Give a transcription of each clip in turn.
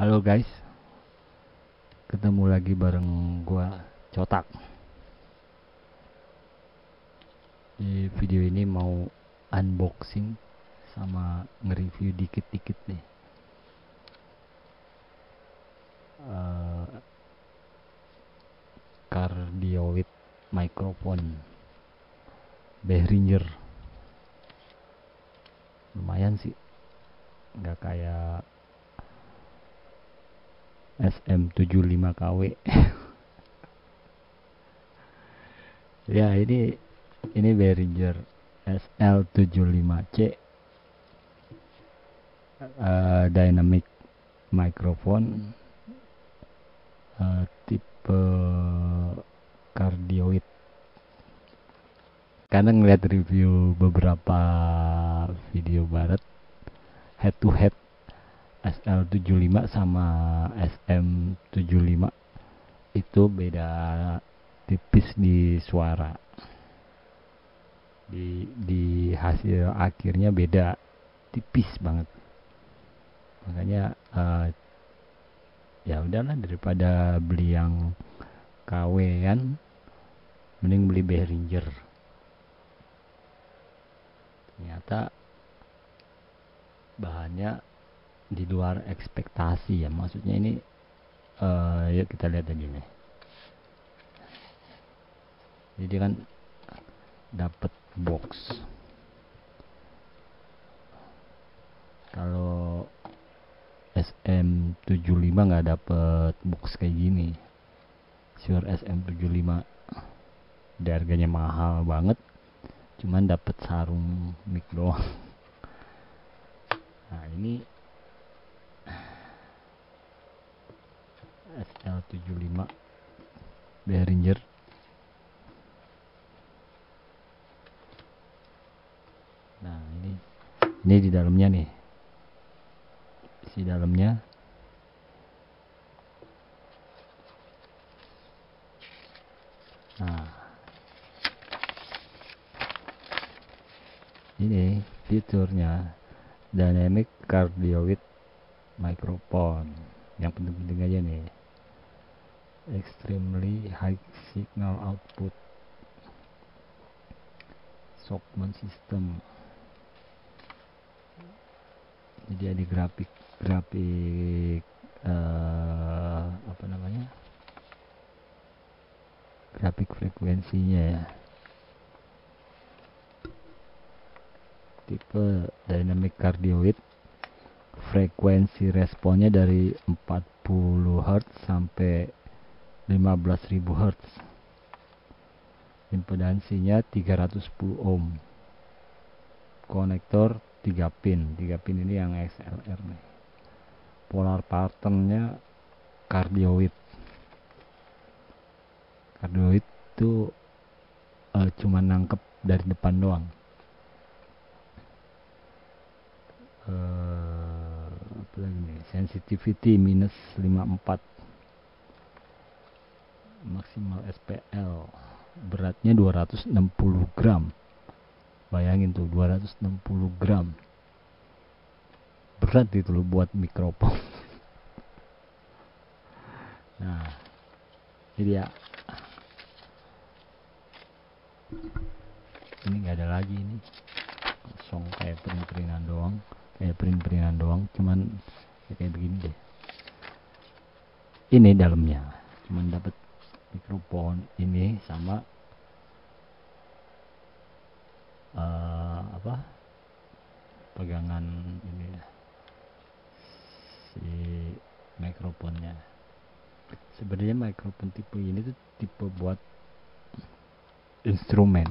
Halo guys, ketemu lagi bareng gua Cotak. Di video ini mau unboxing sama nge-review dikit-dikit nih. Cardioid microphone Behringer. Lumayan sih, nggak kayak SM75KW. Ya ini Behringer SL75C dynamic microphone tipe cardioid. Karena ngeliat review beberapa video barat head to head SL75 sama SM75 itu beda tipis di suara, di hasil akhirnya beda tipis banget. Makanya ya udahlah, daripada beli yang KW-an mending beli Behringer. Ternyata bahannya di luar ekspektasi ya. Maksudnya ini yuk kita lihat aja nih. Jadi kan dapat box. Kalau SM75 nggak dapet box kayak gini. Shure SM75 harganya mahal banget, cuman dapat sarung mic doang. Nah ini SL75 Behringer. Nah ini di dalamnya nih, isi dalamnya. Nah ini fiturnya dynamic cardioid microphone. Yang penting-penting aja nih, extremely high signal output, Shockman system. Jadi ada grafik apa namanya, grafik frekuensinya ya. Tipe dynamic cardioid, frekuensi responnya dari 40 Hz sampai 15.000 Hz. Impedansinya 310 ohm. Konektor 3 pin ini yang XLR nih. Polar patternnya cardioid itu cuma nangkep dari depan doang. Apa lagi nih, sensitivity minus 54, maksimal SPL, beratnya 260 gram. Bayangin tuh, 260 gram berat itu loh buat mikrofon. Nah ini dia, ini nggak ada lagi, ini kosong, kayak print-printan doang, cuman ya kayak begini deh. Ini dalamnya cuman dapat mikrofon ini sama apa, pegangan ini si mikrofonnya. Sebenarnya mikrofon tipe ini tuh tipe buat instrumen,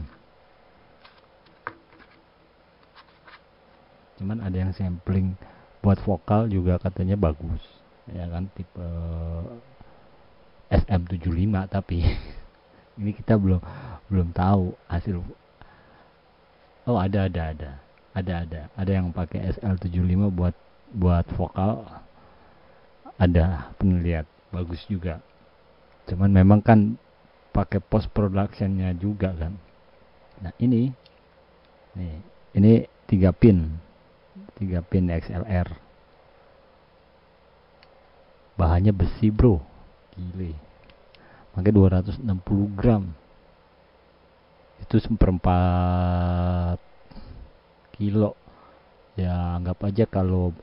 cuman ada yang sampling buat vokal juga katanya bagus ya kan, tipe SM75. Tapi ini kita belum tahu hasil. Oh ada yang pakai SL75 buat vokal, ada penelihat bagus juga. Cuman memang kan pakai post productionnya juga kan. Nah ini 3 pin XLR. bahannya besi bro, gile, makanya 260 gram, itu seperempat kilo. Ya anggap aja kalau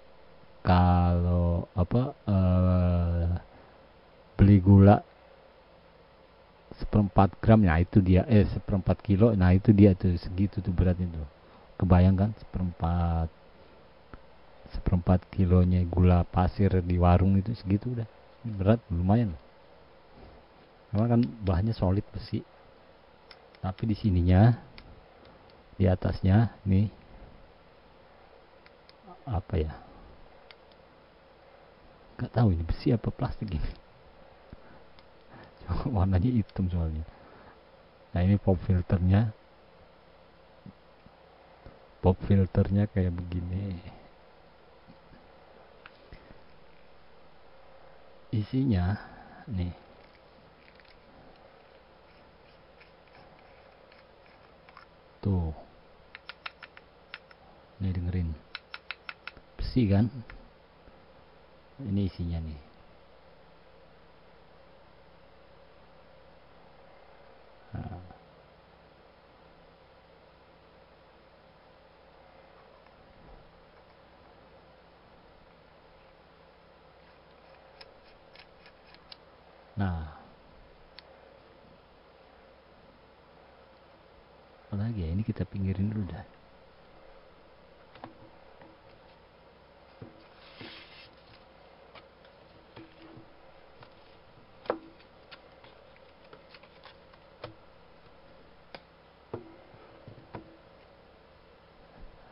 kalau apa beli gula seperempat gram, nah itu dia, seperempat kilo, nah itu dia tuh, segitu tuh beratnya tuh. Kebayang kan, seperempat seperempat kilonya gula pasir di warung itu segitu udah berat, lumayan. Karena kan bahannya solid besi, tapi di sininya, di atasnya nih, apa ya, nggak tahu ini besi apa plastik ini. Warnanya hitam soalnya. Nah ini pop filternya kayak begini. Isinya nih, tuh, nih dengerin, besi kan, ini isinya nih. Nah, nah apalagi ya, ini kita pinggirin dulu dah.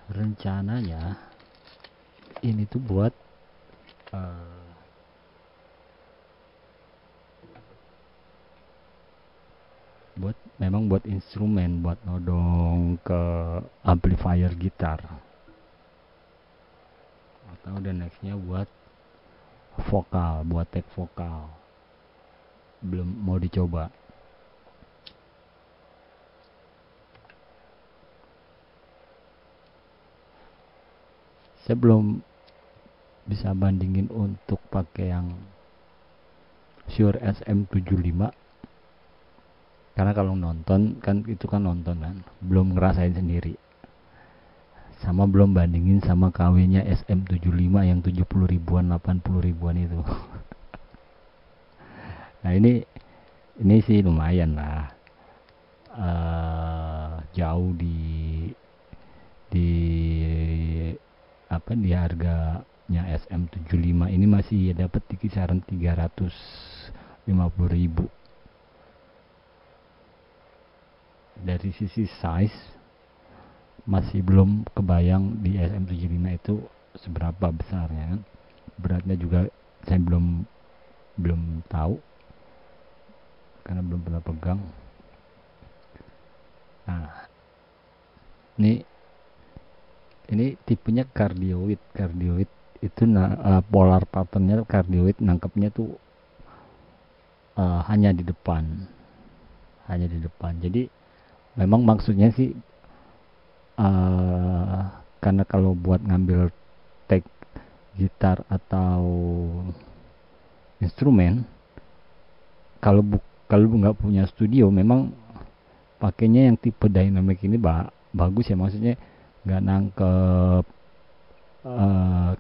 Rencananya ini tuh buat eh, memang buat instrumen, buat nodong ke amplifier gitar, atau dan nextnya buat vokal, buat tag vokal. Belum mau dicoba. Saya belum bisa bandingin untuk pakai yang Shure SM75, karena kalau nonton kan itu kan nonton kan, belum ngerasain sendiri. Sama belum bandingin sama KW-nya SM75 yang 70 ribuan, 80 ribuan itu. Nah ini sih lumayan lah. Jauh di apa, di harganya SM75 ini masih ya dapat di kisaran 350 ribu. Dari sisi size masih belum kebayang di SM75 itu seberapa besarnya kan. Beratnya juga saya belum tahu karena belum pernah pegang. Nah, ini tipenya cardioid. Cardioid itu polar patternnya cardioid, nangkepnya tuh hanya di depan, jadi memang maksudnya sih karena kalau buat ngambil tag gitar atau instrumen, kalau kalau nggak punya studio, memang pakainya yang tipe dynamic ini bagus ya, maksudnya nggak nangkep,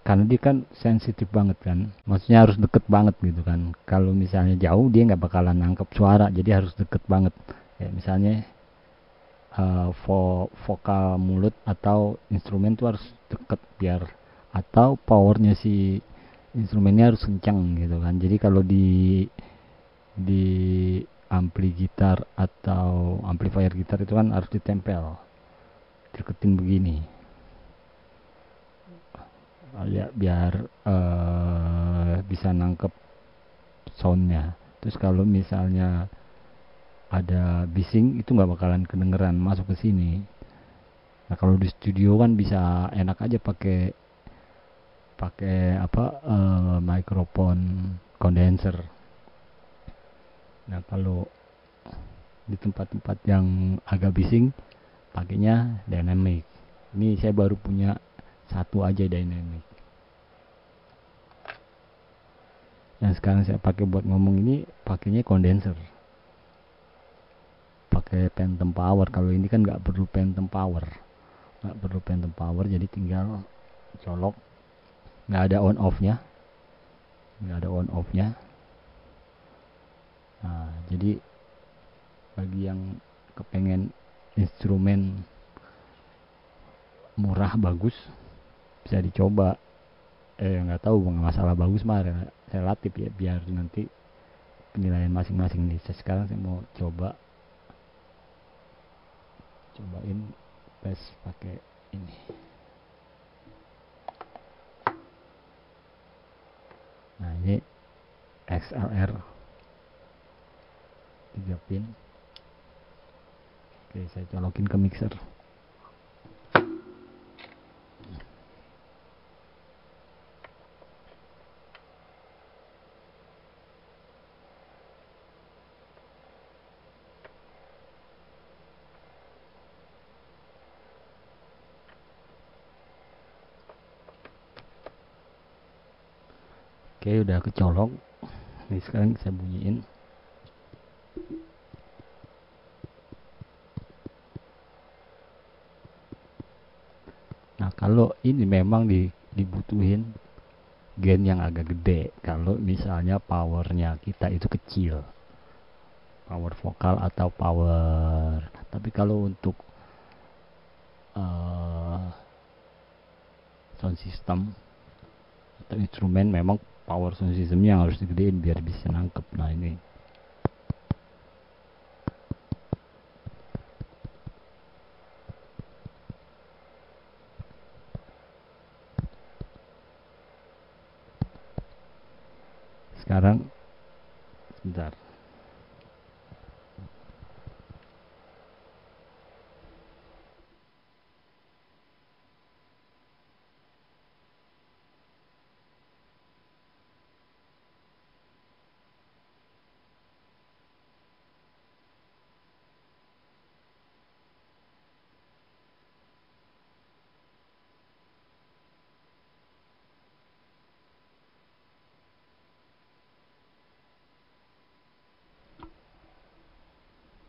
karena dia kan sensitif banget kan, maksudnya harus deket banget gitu kan. Kalau misalnya jauh dia nggak bakalan nangkep suara, jadi harus deket banget. Ya misalnya vokal mulut atau instrumen tuh harus deket, biar atau powernya si instrumennya harus kencang gitu kan. Jadi kalau di ampli gitar atau amplifier gitar itu kan harus ditempel, deketin begini ya, biar bisa nangkep soundnya. Terus kalau misalnya ada bising itu nggak bakalan kedengeran masuk ke sini. Nah kalau di studio kan bisa enak aja pakai pakai apa, mikrofon condenser. Nah kalau di tempat-tempat yang agak bising pakainya dynamic. Ini saya baru punya satu aja dynamic. Yang sekarang saya pakai buat ngomong ini pakainya kondenser, pakai phantom power. Kalau ini kan nggak perlu phantom power, jadi tinggal colok, nggak ada on off-nya. Nah, jadi bagi yang kepengen instrumen murah bagus bisa dicoba. Nggak tahu, nggak masalah bagus mah relatif ya, biar nanti penilaian masing-masing nih. Sekarang saya mau cobain bass pakai ini. Nah, ini XLR 3 pin. Oke, saya colokin ke mixer. Oke, udah kecolok. Nih sekarang saya bunyiin. Nah, kalau ini memang dibutuhin gain yang agak gede kalau misalnya powernya kita itu kecil, power vokal atau power. Tapi kalau untuk sound system atau instrumen, memang power sound systemnya yang harus digedein biar bisa nangkep. Nah, ini sekarang sebentar.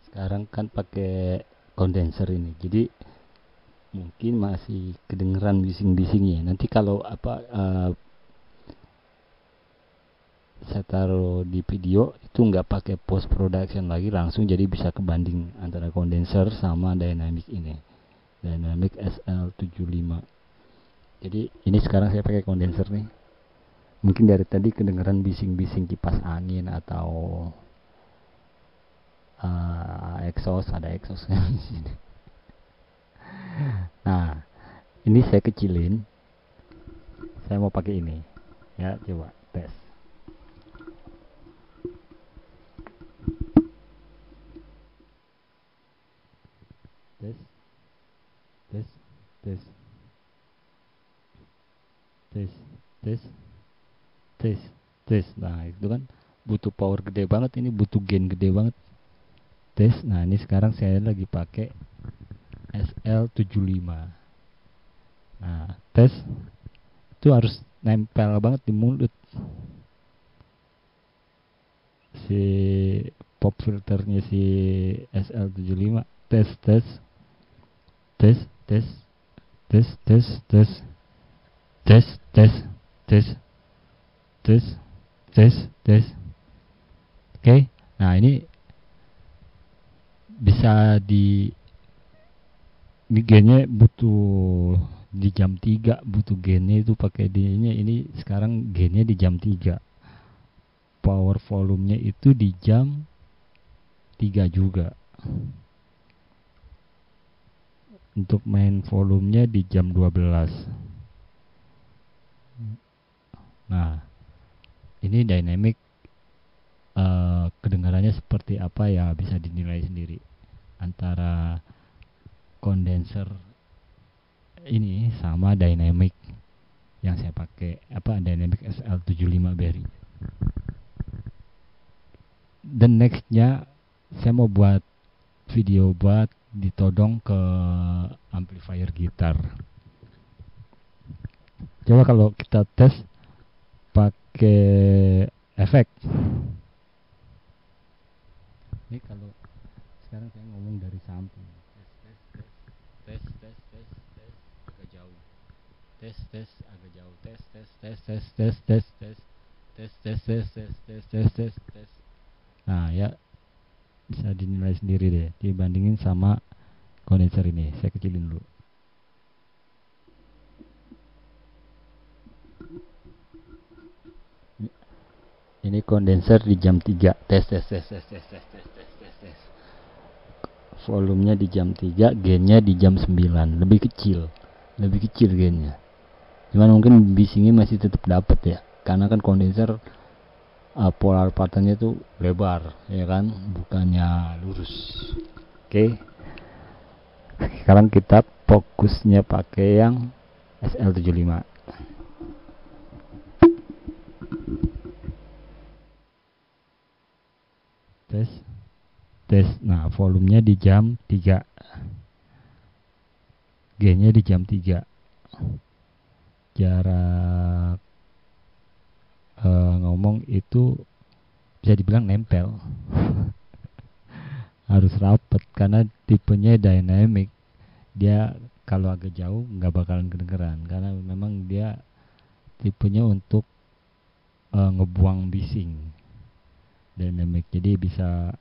Sekarang kan pakai kondenser ini, jadi mungkin masih kedengeran bising-bisingnya. Nanti kalau saya taruh di video itu nggak pakai post production lagi, langsung jadi bisa kebanding antara kondenser sama dynamic ini, dynamic SL75. Jadi ini sekarang saya pakai kondenser nih. Mungkin dari tadi kedengeran bising-bising kipas angin atau exhaust, ada exhaust kan di sini. Nah, ini saya kecilin. Saya mau pakai ini. Ya, coba tes. Tes. Tes. Tes. Tes. Tes. Tes. Tes. Nah, itu kan butuh power gede banget, ini butuh gain gede banget. Tes. Nah, ini sekarang saya lagi pakai SL75. Nah, tes itu harus nempel banget di mulut. Si pop filternya si SL75. Tes, tes. Tes, tes. Tes, tes, tes. Tes, tes. Tes. Tes. Tes, tes. Oke. Nah, ini bisa di gainnya butuh di jam 3, butuh gainnya itu pakai ini sekarang gainnya di jam 3, power volumenya itu di jam 3 juga, untuk main volumenya di jam 12. Nah, ini dynamic, kedengarannya seperti apa ya bisa dinilai sendiri antara kondenser ini sama dynamic yang saya pakai, dynamic SL75 Berry. Dan nextnya saya mau buat video buat ditodong ke amplifier gitar. Coba kalau kita tes pakai efek. Ini kalau sekarang saya ngomong dari samping, tes agak jauh, tes agak jauh, tes tes. Nah ya, bisa dinilai sendiri deh, dibandingin sama kondenser ini. Saya kecilin dulu. Ini kondenser di jam 3. Tes. Volumenya di jam 3, gainnya di jam 9. Lebih kecil gainnya. Cuman mungkin bisingnya masih tetap dapat ya, karena kan kondenser polar patternnya tuh lebar, ya kan, bukannya lurus. Oke. Sekarang kita fokusnya pakai yang SL75. Tes. Nah, volumenya di jam 3. Gainnya di jam 3. Jarak ngomong itu bisa dibilang nempel. Harus rapet karena tipenya dynamic. Dia kalau agak jauh nggak bakalan kedengeran karena memang dia tipenya untuk ngebuang bising dynamic. Jadi bisa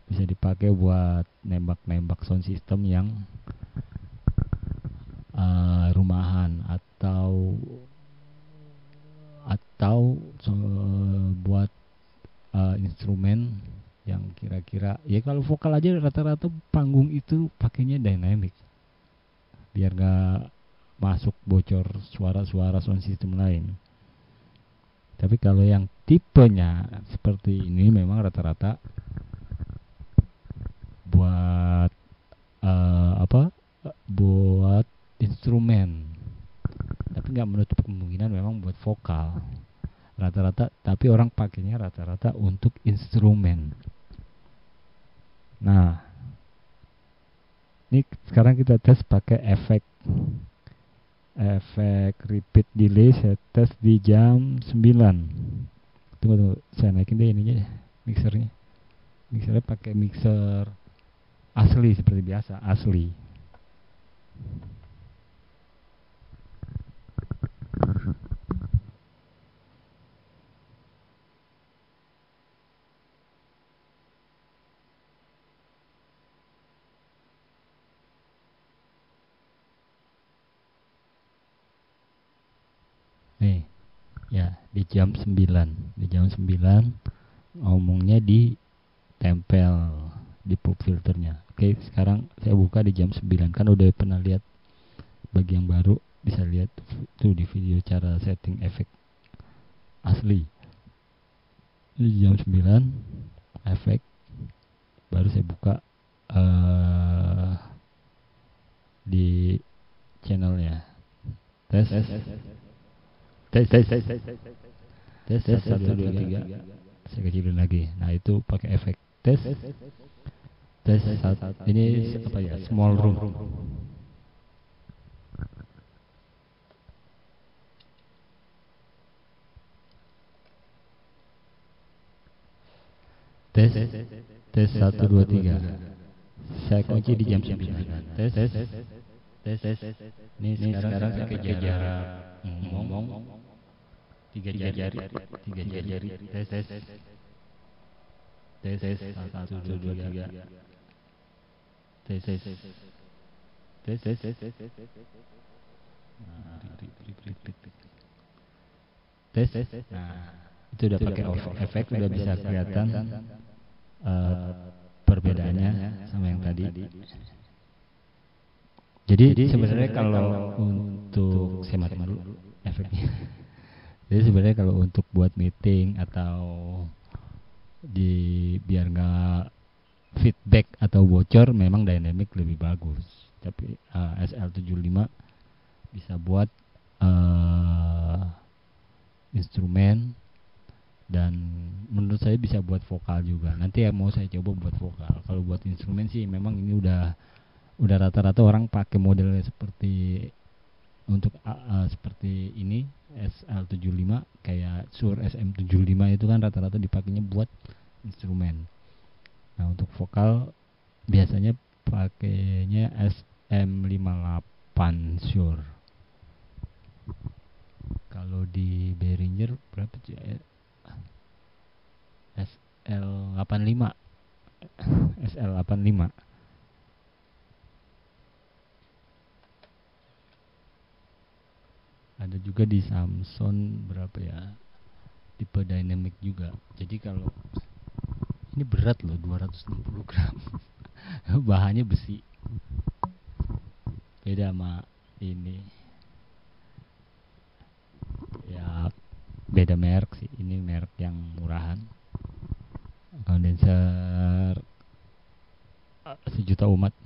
dipakai buat nembak sound system yang rumahan atau buat instrumen yang kira-kira ya, kalau vokal aja rata-rata panggung itu pakainya dynamic biar gak masuk bocor suara-suara sound system lain. Tapi kalau yang tipenya seperti ini memang rata-rata buat buat instrumen, tapi nggak menutup kemungkinan memang buat vokal rata-rata, tapi orang pakainya rata-rata untuk instrumen. Nah, ini sekarang kita tes pakai efek repeat delay. Saya tes di jam 9. Tunggu, saya naikin deh ininya, mixernya pakai mixer asli seperti biasa, asli. Nih, ya di jam 9. Di jam 9 ngomongnya di tempel di pop filternya. Oke, sekarang saya buka di jam 9. Kan udah pernah lihat. Bagi yang baru bisa lihat tuh di video cara setting efek asli. Di jam 9 efek, baru saya buka di channelnya. Tes 1 2 3. Saya kecilin lagi. Nah, itu pakai efek tes. Ini apa ya? Small room. Tes 1 2 3. Saya kunci di jam 9. Tes. Ini sekarang saya kejar jarak ngomong 3 jari. Tes 1 2 3. Tes. Nah, itu udah pakai efek, udah bisa kelihatan perbedaannya sama yang tadi. Jadi sebenarnya kalau untuk saya matiin dulu efeknya. Jadi sebenarnya kalau untuk buat meeting atau biar nggak feedback atau bocor, memang dynamic lebih bagus. Tapi SL75 bisa buat instrumen, dan menurut saya bisa buat vokal juga. Nanti ya mau saya coba buat vokal. Kalau buat instrumen sih memang ini udah rata-rata orang pakai modelnya seperti untuk seperti ini SL75 kayak Shure SM75 itu kan rata-rata dipakainya buat instrumen. Nah untuk vokal biasanya pakainya SM58 Shure. Kalau di Behringer berapa sih? SL85 SL85. Ada juga di Samsung berapa ya, tipe dynamic juga. Jadi kalau ini berat loh, 260 gram. Bahannya besi, beda sama ini ya, beda merek sih. Ini merek yang murahan, kondenser sejuta umat.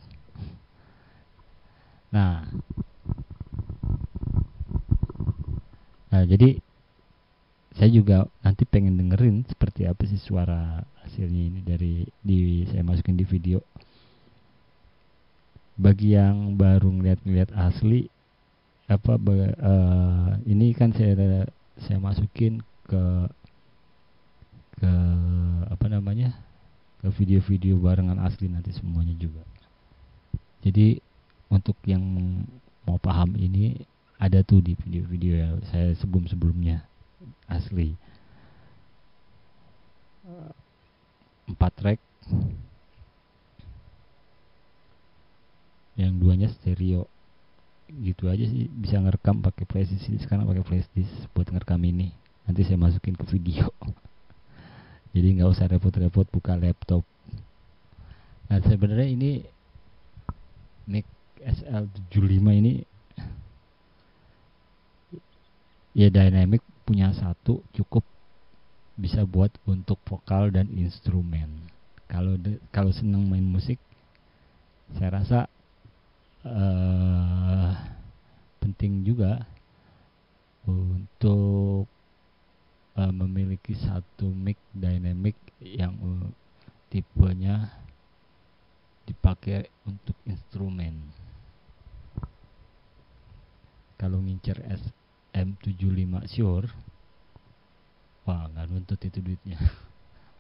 Nah jadi saya juga nanti pengen dengerin seperti apa sih suara hasilnya ini saya masukin di video. Bagi yang baru ngeliat asli ini kan saya masukin ke apa namanya, ke video-video barengan asli nanti semuanya juga. Jadi untuk yang mau paham ini ada tuh di video-video ya saya sebelumnya asli. 4 track, yang duanya stereo. Gitu aja sih, bisa ngerekam pakai flash disk. Sekarang pakai flash disk buat ngerekam ini. Nanti saya masukin ke video. Jadi nggak usah repot-repot buka laptop. Nah sebenarnya ini mic SL75 ini ya dynamic, punya satu cukup bisa buat untuk vokal dan instrumen. Kalau senang main musik, saya rasa penting juga untuk memiliki satu mic dynamic yang tipenya dipakai untuk instrumen. Kalau ngincer SM75 Shure, wah nggak nuntut itu duitnya.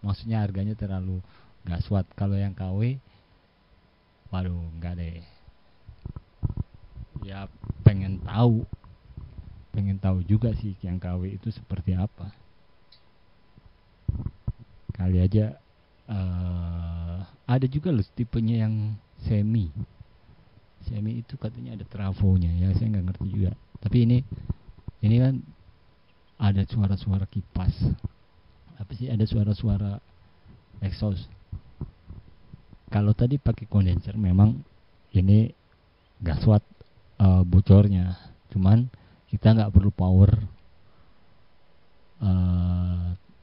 Maksudnya harganya terlalu gaswat. Kalau yang KW, waduh nggak deh. Ya pengen tahu juga sih yang KW itu seperti apa. Kali aja ada juga loh tipenya yang semi itu katanya ada trafonya ya, saya nggak ngerti juga. Tapi ini kan ada suara-suara kipas, apa sih, ada suara-suara exhaust. Kalau tadi pakai kondenser memang ini gaswat bocornya, cuman kita nggak perlu power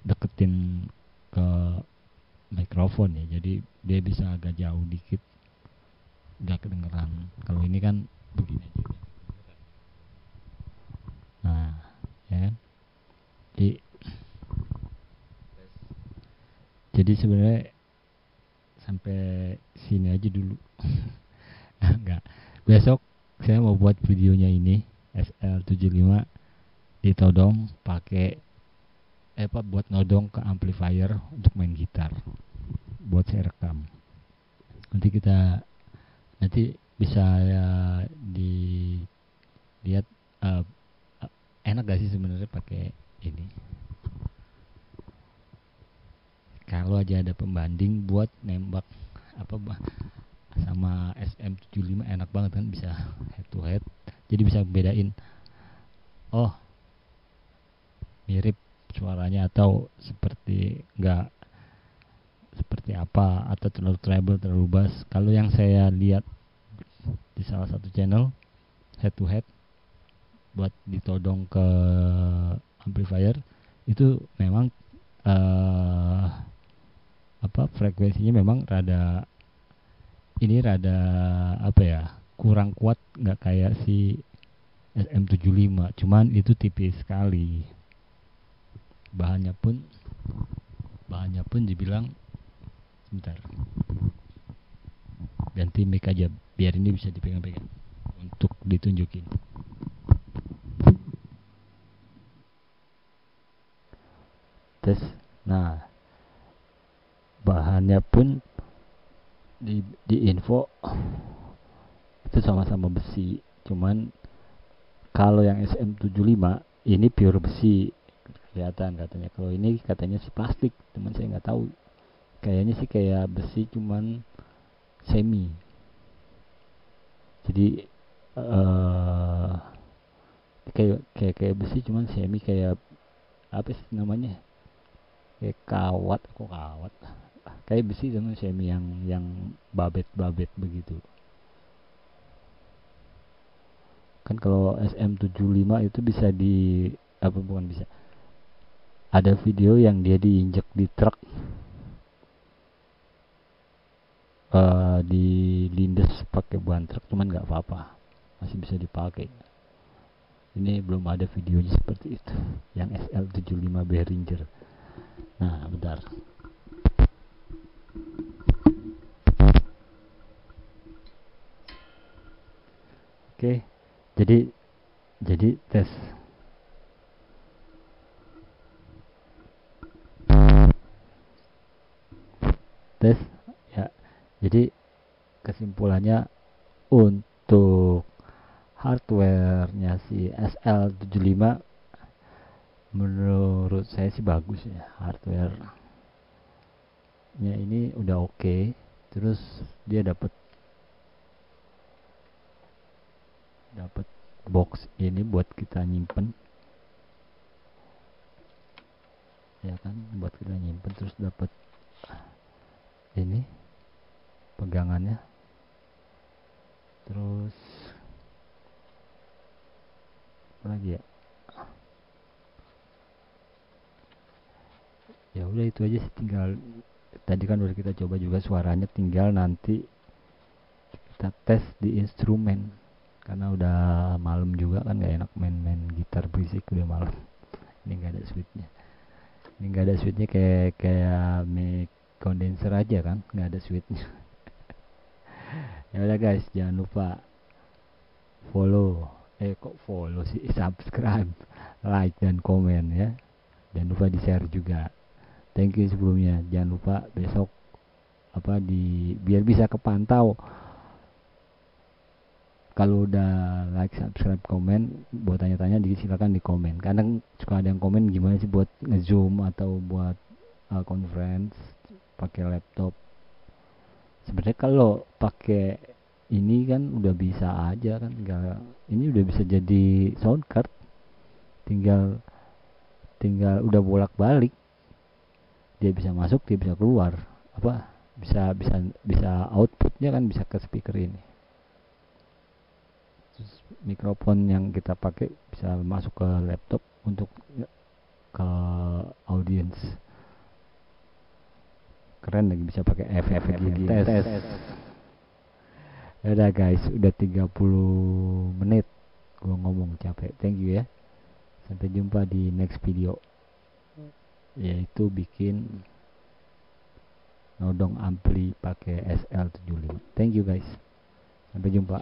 deketin ke mikrofon ya, jadi dia bisa agak jauh dikit nggak kedengeran. Kalau ini kan begini aja udah kedengeran. Nah ya, jadi sebenarnya sampai sini aja dulu. Enggak, besok saya mau buat videonya ini SL75 ditodong pakai buat nodong ke amplifier untuk main gitar, buat saya rekam. Nanti bisa ya dilihat enak gak sih sebenarnya pakai ini. Kalau aja ada pembanding buat nembak sama SM75 enak banget kan, bisa head to head. Jadi bisa bedain, oh mirip suaranya atau seperti enggak, seperti apa, atau terlalu treble, terlalu bass. Kalau yang saya lihat di salah satu channel head to head buat ditodong ke amplifier itu memang frekuensinya memang rada kurang kuat, nggak kayak si SM75, cuman itu tipis sekali. Bahannya pun dibilang, sebentar, ganti mic aja biar ini bisa dipegang-pegang untuk ditunjukin. tes. Nah, bahannya pun di info itu sama-sama besi, cuman kalau yang SM75 ini pure besi kelihatan katanya. Kalau ini katanya sih plastik, cuman saya nggak tahu. Kayaknya sih kayak besi cuman semi. Jadi kayak besi cuman semi, kayak apa sih namanya? Kayak kawat, kok kawat. Kayak besi cuman semi yang babet-babet begitu. Kan kalau SM75 itu bisa di apa, bukan bisa. Ada video yang dia diinjek di truk, di lindes pakai ban truk, cuman nggak apa-apa, masih bisa dipakai. Ini belum ada videonya seperti itu yang SL75 Behringer. Nah, bentar. Oke, jadi tes. Tes ya. Jadi kesimpulannya, untuk hardwarenya si SL75 menurut saya sih bagus ya. Hardwarenya ini udah oke. Terus dia dapat box ini buat kita nyimpen, ya kan, buat kita nyimpen. Terus dapat ini pegangannya. Terus apa lagi ya? Ya udah itu aja sih. Tinggal tadi kan udah kita coba juga suaranya, tinggal nanti kita tes di instrumen, karena udah malam juga kan, gak enak main-main gitar berisik udah malam. Ini nggak ada switchnya. Ini nggak ada switchnya, kayak mic condenser aja kan, nggak ada switchnya. Ya udah guys, jangan lupa follow, follow sih, subscribe, like dan komen ya. Jangan lupa di share juga. Thank you sebelumnya. Jangan lupa besok biar bisa kepantau. Kalau udah like, subscribe, komen, buat tanya-tanya silakan di komen. Kadang suka ada yang komen gimana sih buat ngezoom atau buat conference pakai laptop. Sebenarnya kalau pakai ini kan udah bisa aja kan, ini udah bisa jadi sound card. Tinggal udah bolak-balik, dia bisa masuk, dia bisa keluar, bisa outputnya kan bisa ke speaker ini. Terus mikrofon yang kita pakai bisa masuk ke laptop untuk ke audience. Keren lagi, bisa pakai efek tes. Udah guys, udah 30 menit gua ngomong, capek. Thank you ya. Sampai jumpa di next video, yaitu bikin nodong ampli pakai SL75. Thank you guys. Sampai jumpa.